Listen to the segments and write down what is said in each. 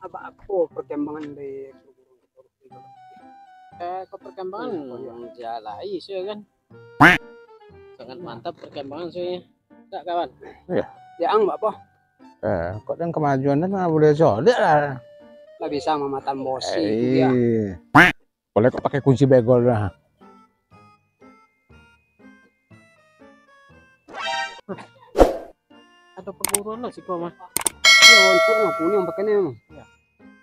Apa perkembangan di Ke perkembangan ya lai sih kan. Sangat mantap perkembangan sih. Enggak kawan? Iya. Ya ang apa? Kok dan kemajuan dan nggak boleh solid lah. Nggak bisa mematan bosi itu dia. Boleh kok pakai kunci begol lah. Ada perburuan lah sih kok mah. Ya warna kuning pakainya emang.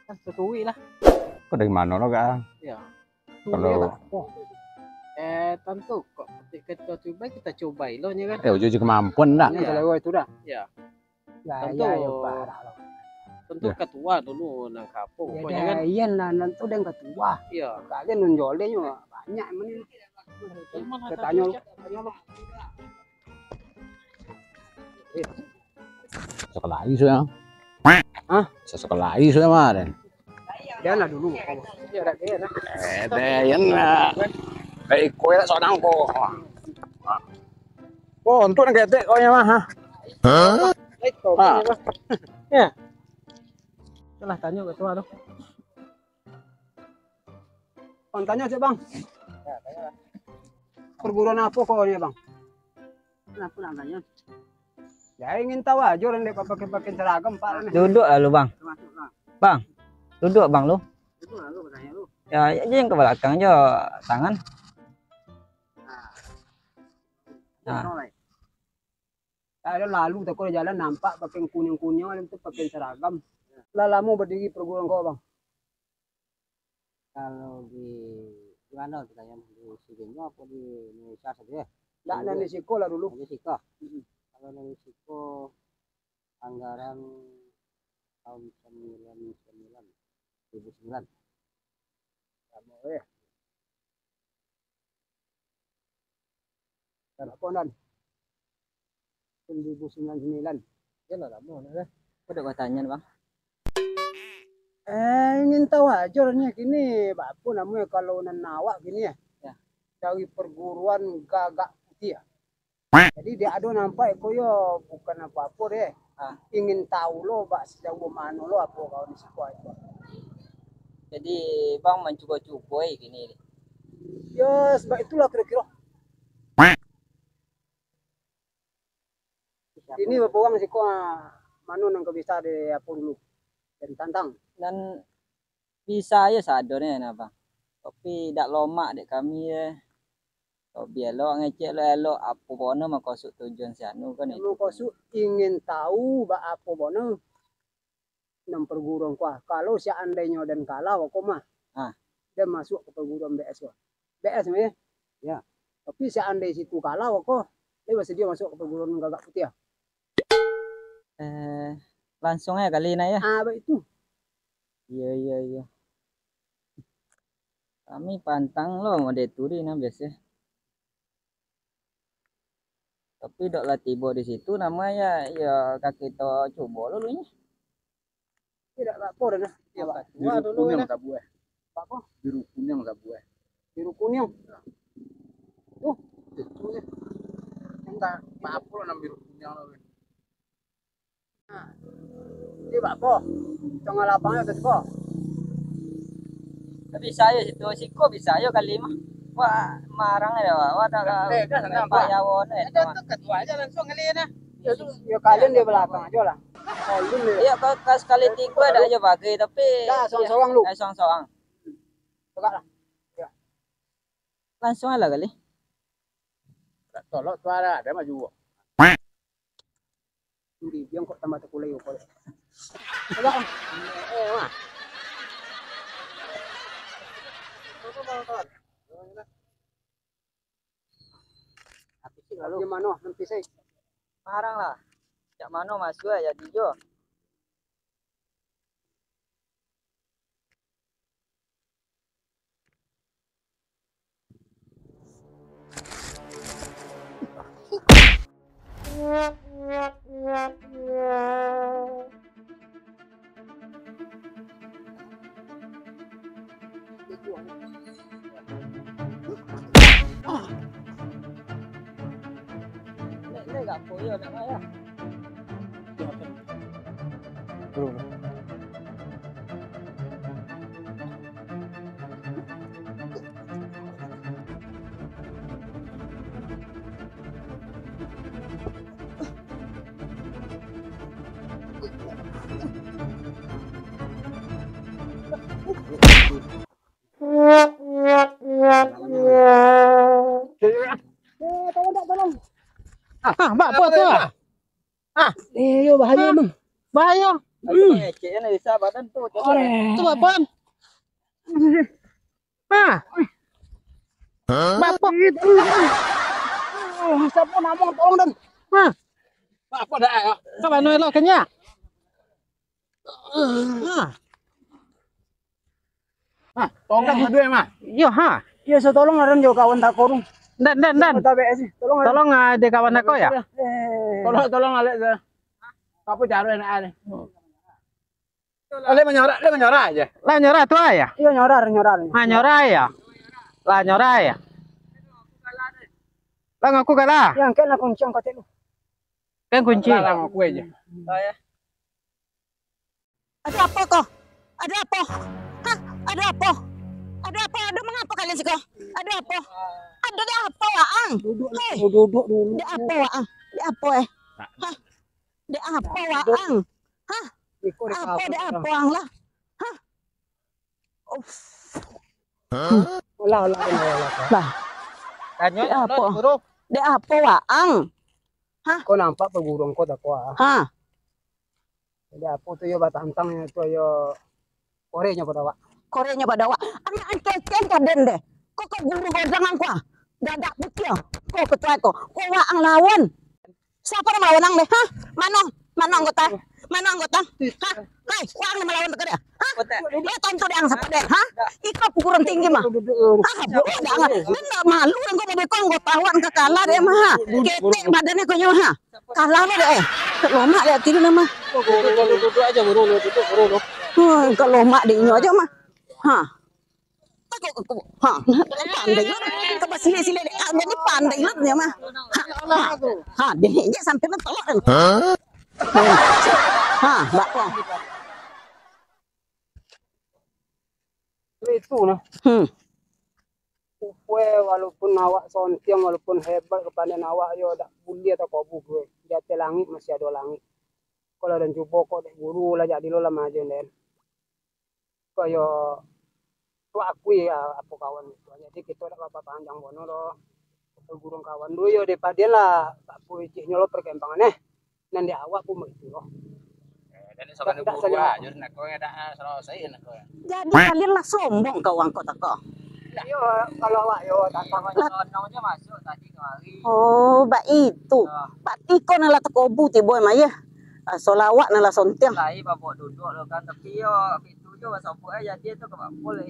Kan sesuai lah. Kok dari mana lo gak? Ya. Kalau Tentu kok ketika kita coba lo nya kan. uji kemampuan lah. Ini kalau itu dah. Ya. Ya Tentu. ya parah loh. Tentu ketua dulu nang kapung pokoknya kan. Iya nah nanti dan ketua. Iya. Kalian nonjolnya juga banyak emang ini. Ketanya lo. Sekolah isu ya. Hah? Sekolah isu ya kemarin. Dia lah dulu. Ya ada dia lah. Yan lah. Baik kue lah seorang kok. Oh untuk yang ketek kau mah ha. Ya. Salah tanya ketua lo. Tanya aja bang. Ya, tanya. Perguruan apa kau dia bang? Kenapa nanya? Ya ingin tahu aja orang dia pakai seragam pak. Duduk lalu bang. Bang, duduk bang lu. Itu lalu bertanya lu. Ya yang ke belakang aja tangan. Nah. Ada lalu tak jalan nampak pakai kuning itu pakai seragam. Lalamu berdiri perguruan kau bang? Kalau di mana bertanya di Sigenya apa di Indonesia saja? Nggak ada di sekolah dulu. Di Siko. Kalau dari Siko anggaran tahun 2009. Kamu teleponan 2009. Ya lah lama dah. Udah gua tanya bang. Ingin tahu aja orangnya gini, bapu namanya kalau nawak gini ya. Ya. Dari perguruan Gagak Putih ya. Jadi dia ada nampak koyo bukan apa-apa deh. Ingin tahu lo bak sejauh mana lo apa kau di sekolah itu. Jadi bang mencoba-coba gini. Ya sebab itulah kira-kira. Ini bapak orang sih kok mana nang bisa di apa dulu dan tantang. Dan bisa ya sadornya nah bang. Tapi tak lomak dek kami ya. Kau biarlah ngecek lo apa bono mah kosuk tujuan si anu kan itu. Kosuk ingin tahu bak apa bono nang perguruan kuah. Kalau seandainya dan kalau kok mah. Dia masuk ke perguruan BS wah. BS ya. Ya. Tapi seandainya situ kalau kok dia masih dia masuk ke perguruan Gagak Putih ya. Langsung aja kali ini ya. Baik itu. Iya. Kami pantang loh mau deturi nah biasa. Tapi dok lah tiba di situ namanya ya kaki to coba lo nya. Tidak lapor dah. Ya Pak. Tua dulu Kuning tak buah. Apa? Biru kuning tak buah. Biru kuning. Itu ya. Enggak, apa lo biru kuning lo. Ini bapak. Tengah lapangnya ke sekolah. Tapi saya situ siko bisa ayo kali mah. Wah, marang ya, wah ada Pak Yawon Ada ketua aja langsung kali ya. Ya kalian di belakang aja lah. Iya, kau sekali tiga ada aja bagi tapi Dah soang-soang lu. Soang-soang. Tegak lah. Ya. Langsung aja kali. Tolong suara ada maju. Hindi biang kok tambah tekulay ko. Tegak lah. Mah. Lalu gimana nanti saya Marang lah. Cak mano masuk ya dijo. Ini enggak koyo nak ya. Belum. Mbak apa tuh? Yo bahaya emang. Bahaya. Ngecek nih bisa badan tuh. Itu apaan? Bapak. Siapa namong tolong dan. Apa dah ya? Coba nolong kenya. Tongkat dua mah. Yo ha. Iya saya tolong aran jo kawan tak korung. Dan. Tak BS sih. Tolong. Tolong ada kawan aku ya. Tolong alek saya. Apa cara enak ni? Le menyora aja. Lah nyora tuh ya. Iya nyorar. Nyora ya. Lah nyora ya. Lah ngaku kalah. Yang kan aku kunci angkat lu. Kan kunci. Lah ngaku aja. Ada apa kok? Ada apa? Hah? Ada apa? Ada apa? Ada mengapa kalian sih kok? Ada apa? Ada apa Waang? Hei, Duduk dulu. ada apa Waang? Ada apa Hah? Ada apa Waang? Hah? Apa ada apa Waang lah? Hah? Lah. Lah, Tanya apa? guru. ada apa Waang? Kau nampak pergurung kau tak kuah. Hah? Jadi apa tu yo batantang tu yo korenya pada wak. Koreanya pada Wak. Anak kecen kaden deh. Kok guru kau jangan kuah. Dadak putih. Kok ketua kau. Kau Waang lawan. Siapa yang melawan ang deh? Hah? Mana anggota? Hah? Hai, Waang yang melawan dekat dia. Hah? Dia tonton dia ang siapa deh? Hah? Ikaw pukuran tinggi mah. Ah, bukan dah. Enggak malu yang kau mau kau tawan ke kalah deh mah. Ketek badannya kau nyawa. Kalah deh. Lomak lihat tidur nama. Duduk aja guru. Kalau mak dia aja mah. Hah. Hah, pandai lah. Ke sini jadi pandai lah dia mah. Hah, dia aja sampai mentolak dan. Hah, bakal. Itu nah. Kue walaupun awak sontiang walaupun hebat kepada awak yo dak buli atau kobu gue. Jati langit masih ada langit. Kalau dan coba kok dek guru lah jadi lo lah maju den. Kaya tu aku ya apa kawan itu. Jadi kita dak apa panjang bono lo. Gurung kawan dulu yo daripada lah tak boleh nyolo perkembangan nanti awak pun begitu loh. Dan sokan guru aja nak kau ada selesai nak kau. Jadi kalian lah sombong kau angkot aku. Yo kalau awak yo tantang Nongnya masuk tadi kemari. Oh, bak itu. Pak Tiko nala tekobu tiboy maya. Solawak nala sontiang. Lai bapak duduk lo kan tapi yo itu jo sopo aja dia tuh kebak boleh.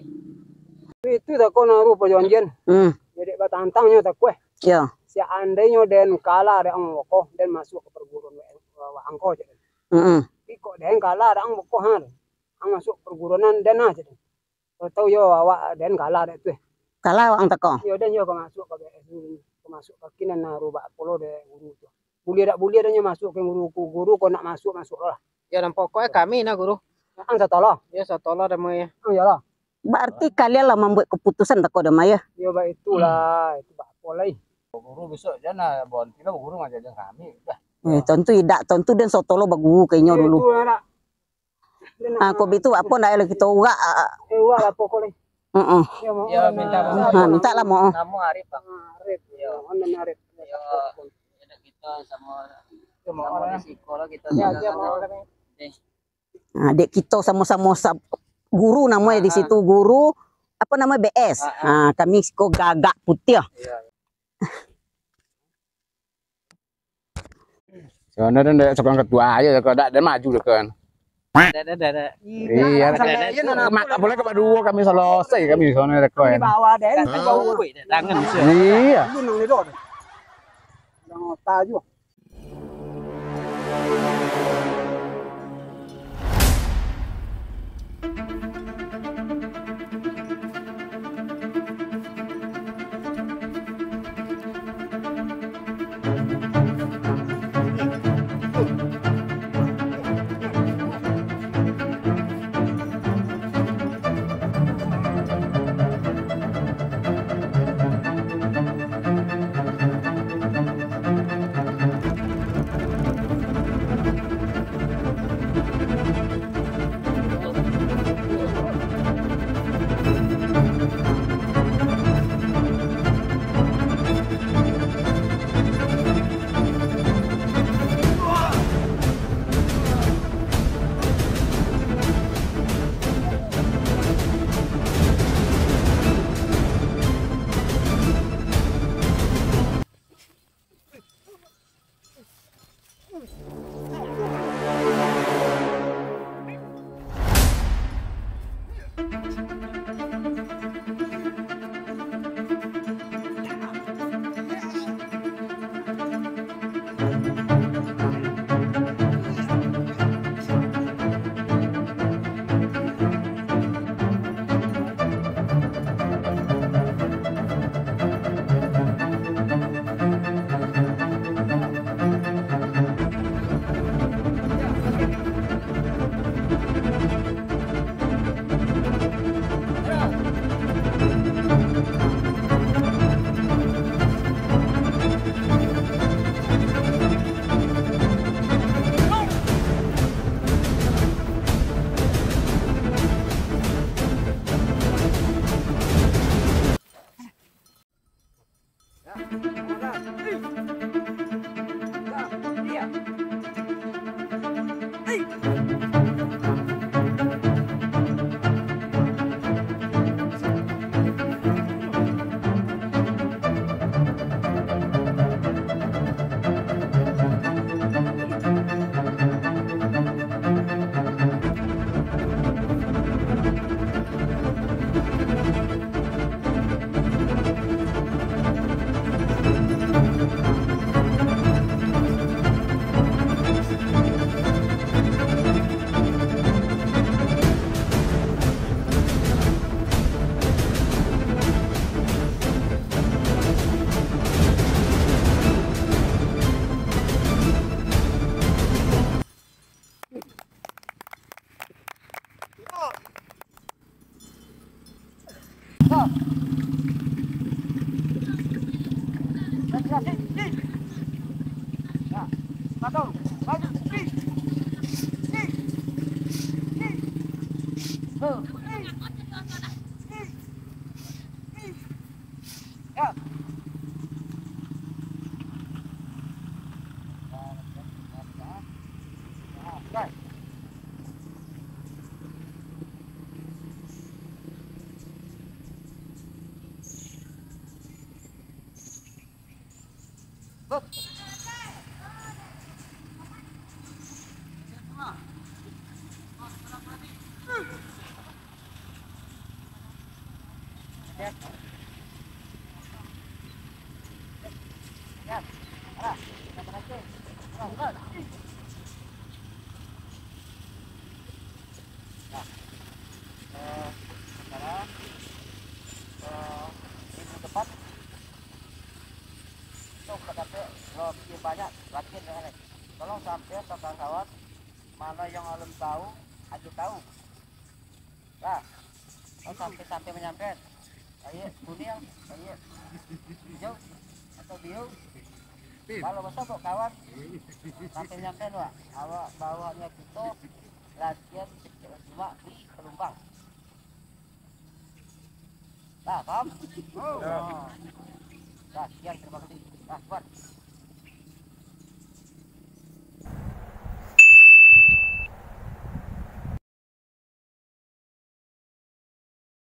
itu tak kau naruh perjanjian. Jadi batantangnya tak kue. Ya. Seandainya den kalah ada ang moko den masuk ke perguruan angko je. Iko den kalah ada ang moko han. Ang masuk perguruan den aja. Tahu yo awak den kalah ada tu. Kalah ang teko. Yo den yo masuk ke masuk ke kinan naruh bak polo de guru tu. Buli ada masuk ke guru kau nak masuk lah. Ya dan pokoknya kami nah guru. Ang satolah. Ya satolah dan ya. Ang ya lah. Berarti kalian lah membuat keputusan teko dah maya. Yo ba itulah itu bak polai. Guru besok jangan bon kita guru ngajarin kami. Dah. Tentu tidak, tentu dan sotolo bagu kayaknya dulu. Itu lah. Aku itu apa nak elok kita urak. Wah lah pokoknya. Ya minta Minta lah mau. Namu Arif Pak. Arif. Ya, online Arif. Ya kita sama orang di sekolah kita Ya, Adik kita sama-sama guru namanya di situ guru apa nama BS. Kami kok gagak putih. Soalnya dan sekarang ketua aja kalau ada maju deh kan. Ada. Iya, boleh kepada dua kami selesai kami di sana rekor. Di bawah den. Tangan Iya. Ini nang itu. Nang tahu. banyak latihan dengan ini. Tolong sampai kawan-kawan mana yang belum tahu, aja tahu. Lah, sampai menyampaikan. Ayo kuning, ayo hijau atau biru. Kalau besok kok kawan sampai menyampaikan Pak, awak bawahnya kita latihan cuma di pelumpang. Lah, paham? Oh. Nah, sekian terima kasih. Nah, buat.